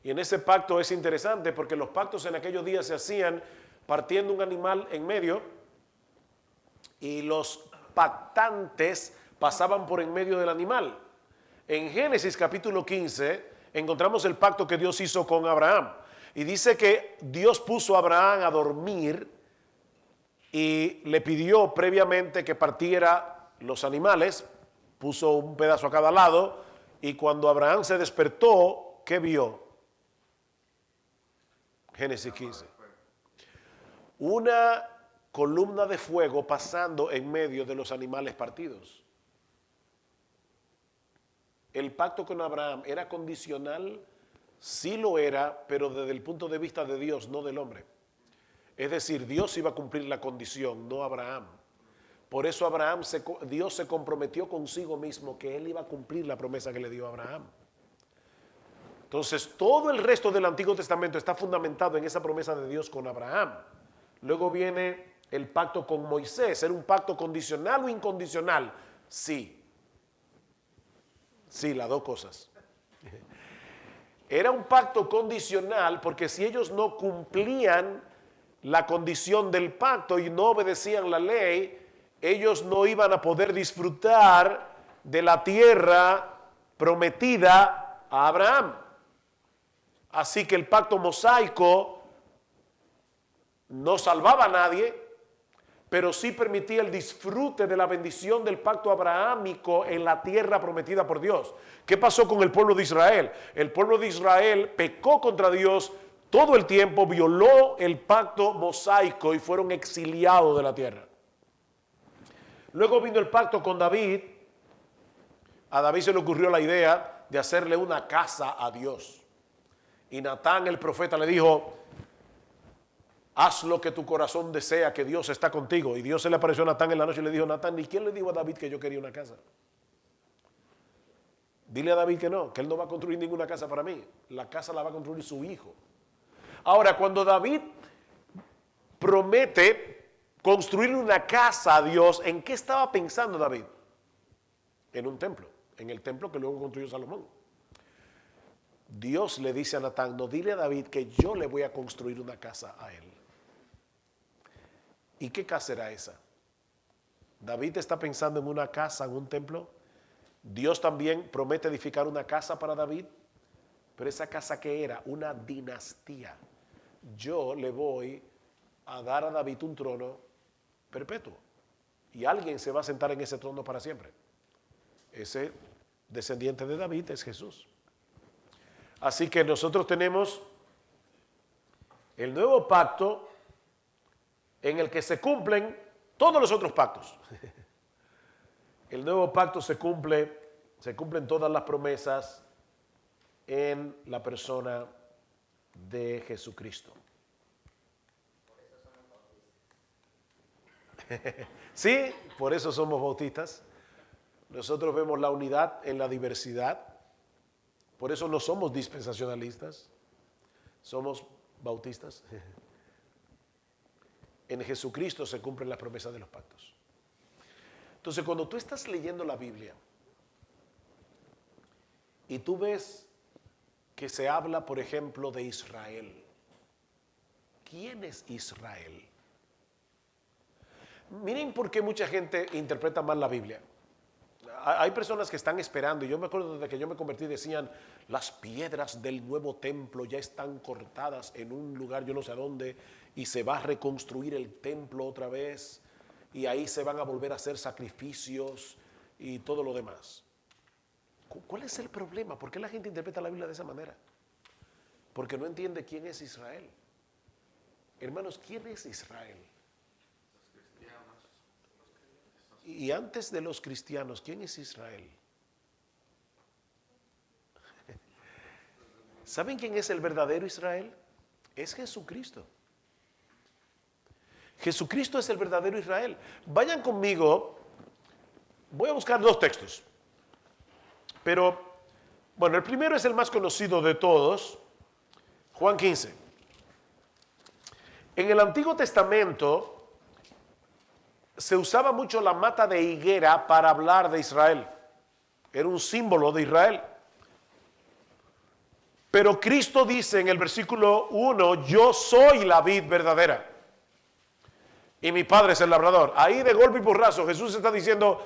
Y en ese pacto es interesante porque los pactos en aquellos días se hacían partiendo un animal en medio y los pactantes pasaban por en medio del animal. En Génesis capítulo 15 encontramos el pacto que Dios hizo con Abraham. Y dice que Dios puso a Abraham a dormir y le pidió previamente que partiera los animales, puso un pedazo a cada lado y cuando Abraham se despertó, ¿qué vio? Génesis 15. Una columna de fuego pasando en medio de los animales partidos. El pacto con Abraham era condicional, sí lo era, pero desde el punto de vista de Dios, no del hombre. Es decir, Dios iba a cumplir la condición, no Abraham. Por eso Dios se comprometió consigo mismo que él iba a cumplir la promesa que le dio a Abraham. Entonces, todo el resto del Antiguo Testamento está fundamentado en esa promesa de Dios con Abraham. Luego viene el pacto con Moisés. ¿Era un pacto condicional o incondicional? Sí. Sí, las dos cosas. Era un pacto condicional porque si ellos no cumplían la condición del pacto y no obedecían la ley, ellos no iban a poder disfrutar de la tierra prometida a Abraham. Así que el pacto mosaico no salvaba a nadie, pero sí permitía el disfrute de la bendición del pacto abrahámico en la tierra prometida por Dios. ¿Qué pasó con el pueblo de Israel? El pueblo de Israel pecó contra Dios todo el tiempo, violó el pacto mosaico y fueron exiliados de la tierra. Luego vino el pacto con David. A David se le ocurrió la idea de hacerle una casa a Dios. Y Natán el profeta le dijo, haz lo que tu corazón desea, que Dios está contigo. Y Dios se le apareció a Natán en la noche y le dijo, Natán, ¿y quién le dijo a David que yo quería una casa? Dile a David que no, que él no va a construir ninguna casa para mí. La casa la va a construir su hijo. Ahora, cuando David promete construir una casa a Dios, ¿en qué estaba pensando David? En un templo, en el templo que luego construyó Salomón. Dios le dice a Natán, no, dile a David que yo le voy a construir una casa a él. ¿Y qué casa era esa? David está pensando en una casa, en un templo. Dios también promete edificar una casa para David. Pero esa casa, ¿qué era? Una dinastía. Yo le voy a dar a David un trono perpetuo. Y alguien se va a sentar en ese trono para siempre. Ese descendiente de David es Jesús. Así que nosotros tenemos el nuevo pacto en el que se cumplen todos los otros pactos. El nuevo pacto se cumplen todas las promesas en la persona de Jesucristo. Sí, por eso somos bautistas, Nosotros vemos la unidad en la diversidad. Por eso no somos dispensacionalistas, somos bautistas. En Jesucristo se cumplen las promesas de los pactos. Entonces, cuando tú estás leyendo la Biblia y tú ves que se habla, por ejemplo, de Israel. ¿Quién es Israel? Miren por qué mucha gente interpreta mal la Biblia. Hay personas que están esperando, y yo me acuerdo desde que yo me convertí, decían, las piedras del nuevo templo ya están cortadas en un lugar, yo no sé a dónde, y se va a reconstruir el templo otra vez, y ahí se van a volver a hacer sacrificios y todo lo demás. ¿Cuál es el problema? ¿Por qué la gente interpreta la Biblia de esa manera? Porque no entiende quién es Israel. Hermanos, ¿quién es Israel? Y antes de los cristianos, ¿quién es Israel? ¿Saben quién es el verdadero Israel? Es Jesucristo. Jesucristo es el verdadero Israel. Vayan conmigo, voy a buscar dos textos. Pero, bueno, el primero es el más conocido de todos, Juan 15. En el Antiguo Testamento se usaba mucho la mata de higuera para hablar de Israel. Era un símbolo de Israel. Pero Cristo dice en el versículo 1, yo soy la vid verdadera y mi Padre es el labrador. Ahí de golpe y porrazo Jesús está diciendo,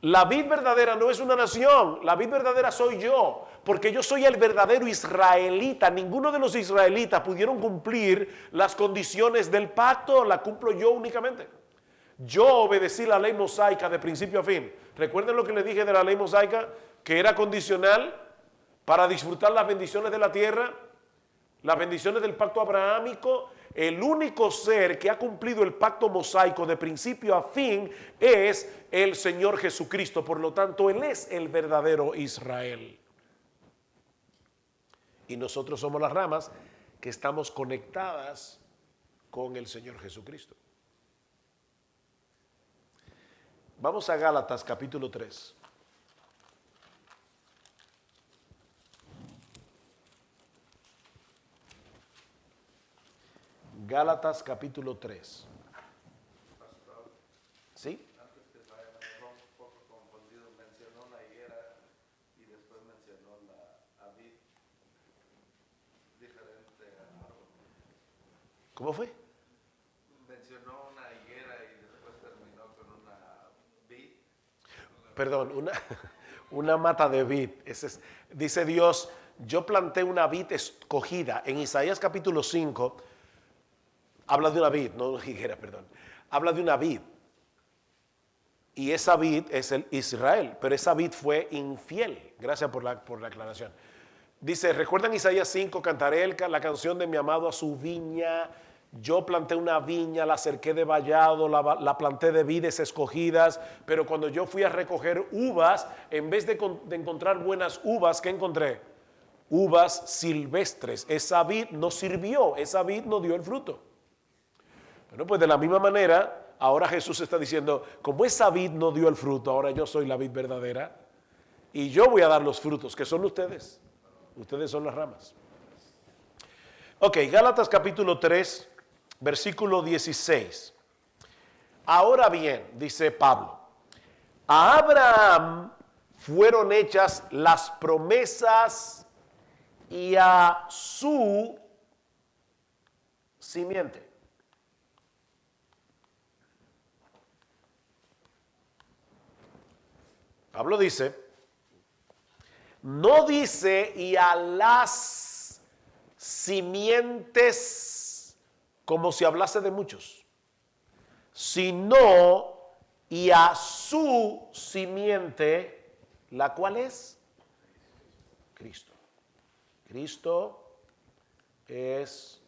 la vid verdadera no es una nación, la vid verdadera soy yo, porque yo soy el verdadero israelita. Ninguno de los israelitas pudieron cumplir las condiciones del pacto, la cumplo yo únicamente. Yo obedecí la ley mosaica de principio a fin. ¿Recuerden lo que le dije de la ley mosaica? Que era condicional para disfrutar las bendiciones de la tierra, las bendiciones del pacto abrahámico. El único ser que ha cumplido el pacto mosaico de principio a fin es el Señor Jesucristo. Por lo tanto, Él es el verdadero Israel. Y nosotros somos las ramas que estamos conectadas con el Señor Jesucristo. Vamos a Gálatas capítulo 3. Gálatas capítulo 3. ¿Sí? Antes que vaya, me dejó un poco confundido. Mencionó la higuera y después mencionó la vid, diferente árbol. ¿Cómo fue? Mencionó una higuera y después terminó con una vid. Perdón, una mata de vid. Dice Dios, yo planté una vid escogida. En Isaías capítulo 5 habla de una vid, no una higuera, perdón. Habla de una vid. Y esa vid es el Israel, pero esa vid fue infiel. Gracias por la aclaración. Dice, ¿recuerdan Isaías 5? Cantaré la canción de mi amado a su viña. Yo planté una viña, la cerqué de vallado, la planté de vides escogidas, pero cuando yo fui a recoger uvas, en vez de encontrar buenas uvas, ¿qué encontré? Uvas silvestres. Esa vid no sirvió, esa vid no dio el fruto. Bueno, pues de la misma manera, ahora Jesús está diciendo, como esa vid no dio el fruto, ahora yo soy la vid verdadera y yo voy a dar los frutos, que son ustedes. Ustedes son las ramas. Ok, Gálatas capítulo 3, versículo 16. Ahora bien, dice Pablo, a Abraham fueron hechas las promesas y a su simiente. Pablo dice, no dice y a las simientes como si hablase de muchos, sino y a su simiente, la cual es Cristo. Cristo es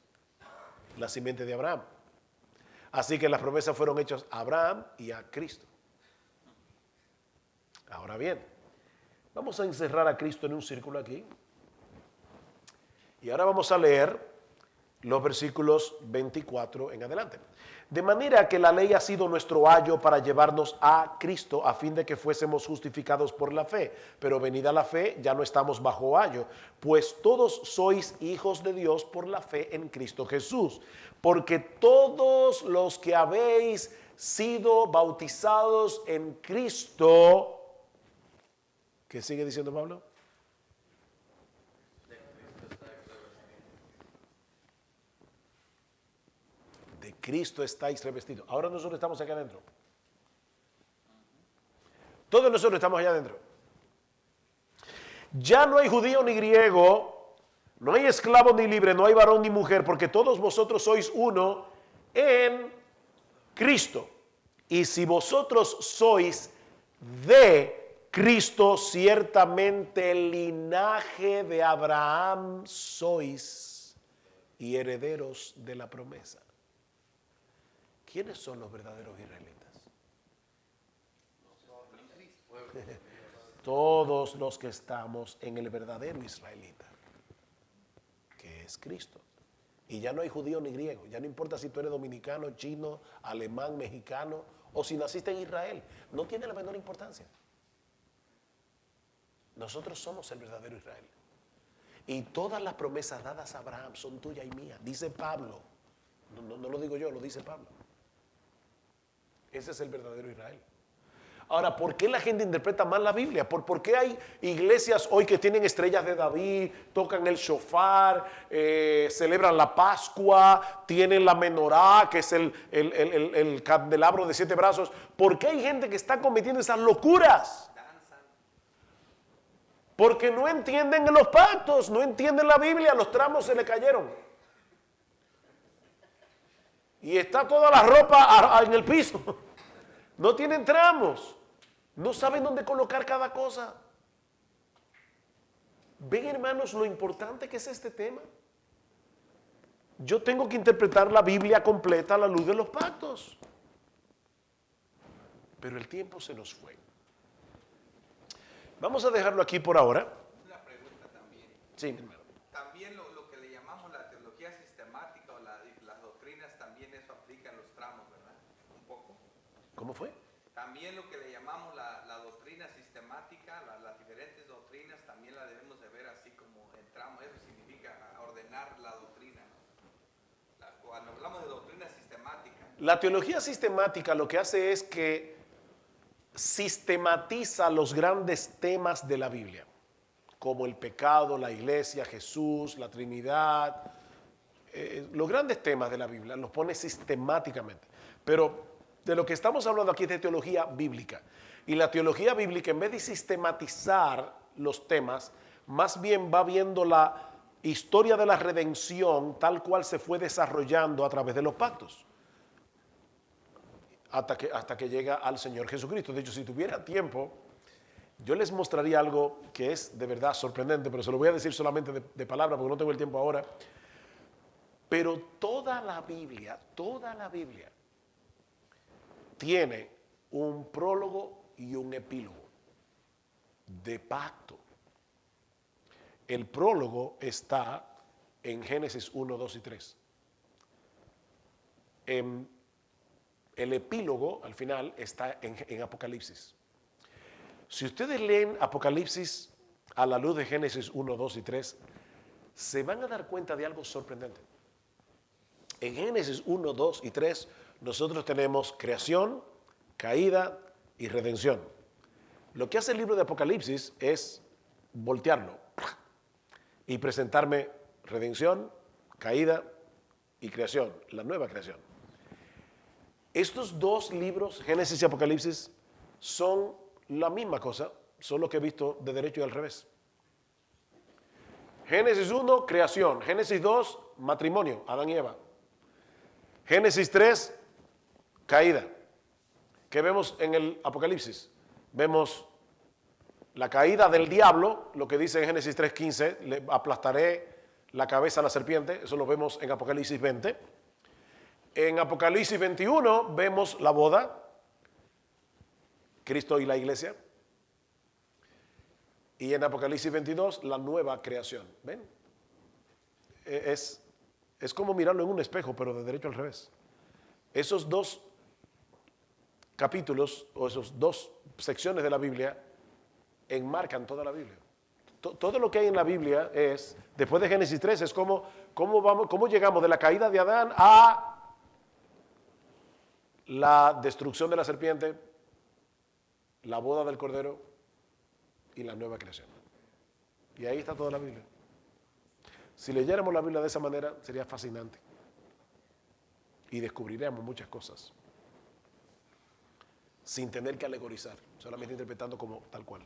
la simiente de Abraham. Así que las promesas fueron hechas a Abraham y a Cristo. Ahora bien, vamos a encerrar a Cristo en un círculo aquí. Y ahora vamos a leer los versículos 24 en adelante. De manera que la ley ha sido nuestro ayo para llevarnos a Cristo a fin de que fuésemos justificados por la fe. Pero venida la fe, ya no estamos bajo ayo, pues todos sois hijos de Dios por la fe en Cristo Jesús. Porque todos los que habéis sido bautizados en Cristo, ¿qué sigue diciendo Pablo? De Cristo estáis revestidos. Ahora nosotros estamos acá adentro. Todos nosotros estamos allá adentro. Ya no hay judío ni griego, no hay esclavo ni libre, no hay varón ni mujer, porque todos vosotros sois uno en Cristo. Y si vosotros sois de Cristo, ciertamente el linaje de Abraham sois y herederos de la promesa. ¿Quiénes son los verdaderos israelitas? Todos los que estamos en el verdadero israelita, que es Cristo. Y ya no hay judío ni griego, ya no importa si tú eres dominicano, chino, alemán, mexicano o si naciste en Israel, no tiene la menor importancia. Nosotros somos el verdadero Israel. Y todas las promesas dadas a Abraham son tuyas y mías, dice Pablo. No lo digo yo, lo dice Pablo. Ese es el verdadero Israel. Ahora, ¿por qué la gente interpreta mal la Biblia? ¿Por qué hay iglesias hoy que tienen estrellas de David, tocan el shofar, celebran la Pascua, tienen la menorá, que es el candelabro de 7 brazos? ¿Por qué hay gente que está cometiendo esas locuras? Porque no entienden los pactos, no entienden la Biblia, los tramos se le cayeron. Y está toda la ropa en el piso. No tienen tramos. No saben dónde colocar cada cosa. ¿Ven, hermanos, lo importante que es este tema? Yo tengo que interpretar la Biblia completa a la luz de los pactos. Pero el tiempo se nos fue. Vamos a dejarlo aquí por ahora. Una pregunta también. Sí, mi hermano. También lo que le llamamos la teología sistemática o las doctrinas, también eso aplica en los tramos, ¿verdad? Un poco. ¿Cómo fue? También lo que le llamamos la doctrina sistemática, las diferentes doctrinas, también la debemos de ver así como en tramos. Eso significa ordenar la doctrina, ¿no? Cuando hablamos de doctrina sistemática. La teología sistemática lo que hace es que sistematiza los grandes temas de la Biblia, como el pecado, la iglesia, Jesús, la Trinidad, los grandes temas de la Biblia los pone sistemáticamente. Pero de lo que estamos hablando aquí es de teología bíblica. Y la teología bíblica, en vez de sistematizar los temas, más bien va viendo la historia de la redención tal cual se fue desarrollando a través de los pactos. Hasta que llega al Señor Jesucristo. De hecho, si tuviera tiempo, yo les mostraría algo que es de verdad sorprendente, pero se lo voy a decir solamente de palabra porque no tengo el tiempo ahora. Pero toda la Biblia tiene un prólogo y un epílogo de pacto. El prólogo está en Génesis 1, 2 y 3. El epílogo, al final, está en Apocalipsis. Si ustedes leen Apocalipsis a la luz de Génesis 1, 2 y 3, se van a dar cuenta de algo sorprendente. En Génesis 1, 2 y 3, nosotros tenemos creación, caída y redención. Lo que hace el libro de Apocalipsis es voltearlo y presentarme redención, caída y creación, la nueva creación. Estos dos libros, Génesis y Apocalipsis, son la misma cosa, solo que he visto de derecho y al revés. Génesis 1, creación. Génesis 2, matrimonio, Adán y Eva. Génesis 3, caída. ¿Qué vemos en el Apocalipsis? Vemos la caída del diablo, lo que dice en Génesis 3:15, le aplastaré la cabeza a la serpiente, eso lo vemos en Apocalipsis 20. En Apocalipsis 21 vemos la boda, Cristo y la iglesia. Y en Apocalipsis 22 la nueva creación. ¿Ven? Es Es como mirarlo en un espejo, pero de derecho al revés. Esos dos capítulos o esos dos secciones de la Biblia enmarcan toda la Biblia. Todo lo que hay en la Biblia es, después de Génesis 3, es cómo llegamos de la caída de Adán a la destrucción de la serpiente, la boda del Cordero y la nueva creación. Y ahí está toda la Biblia. Si leyéramos la Biblia de esa manera, sería fascinante. Y descubriríamos muchas cosas. Sin tener que alegorizar, solamente interpretando como tal cual.